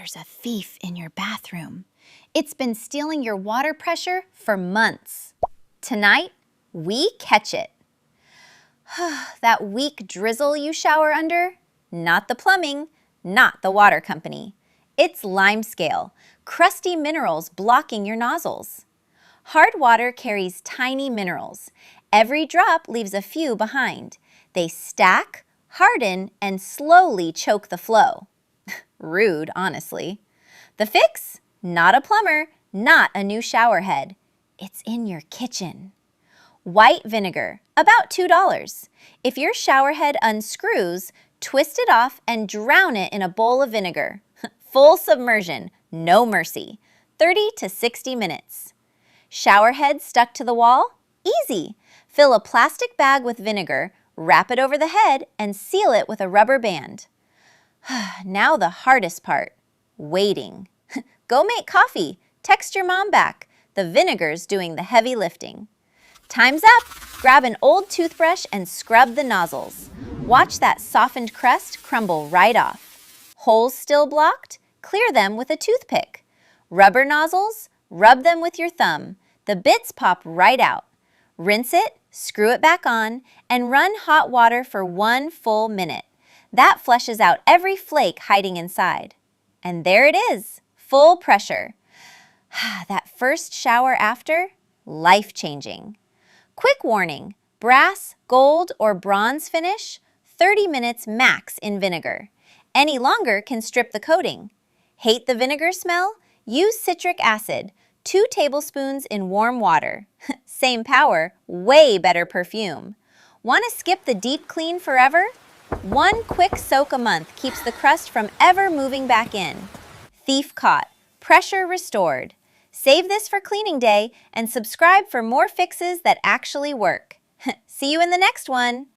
There's a thief in your bathroom. It's been stealing your water pressure for months. Tonight, we catch it. That weak drizzle you shower under? Not the plumbing, not the water company. It's limescale, crusty minerals blocking your nozzles. Hard water carries tiny minerals. Every drop leaves a few behind. They stack, harden, and slowly choke the flow. Rude, honestly. The fix? Not a plumber, not a new shower head. It's in your kitchen. White vinegar, about $2. If your shower head unscrews, twist it off and drown it in a bowl of vinegar. Full submersion, no mercy. 30 to 60 minutes. Shower head stuck to the wall? Easy. Fill a plastic bag with vinegar, wrap it over the head, and seal it with a rubber band. Now the hardest part, waiting. Go make coffee. Text your mom back. The vinegar's doing the heavy lifting. Time's up. Grab an old toothbrush and scrub the nozzles. Watch that softened crust crumble right off. Holes still blocked? Clear them with a toothpick. Rubber nozzles? Rub them with your thumb. The bits pop right out. Rinse it, screw it back on, and run hot water for 1 full minute. That flushes out every flake hiding inside. And there it is, full pressure. That first shower after, life-changing. Quick warning, brass, gold, or bronze finish, 30 minutes max in vinegar. Any longer can strip the coating. Hate the vinegar smell? Use citric acid, 2 tablespoons in warm water. Same power, way better perfume. Want to skip the deep clean forever? 1 quick soak a month keeps the crust from ever moving back in. Thief caught, pressure restored. Save this for cleaning day and subscribe for more fixes that actually work. See you in the next one.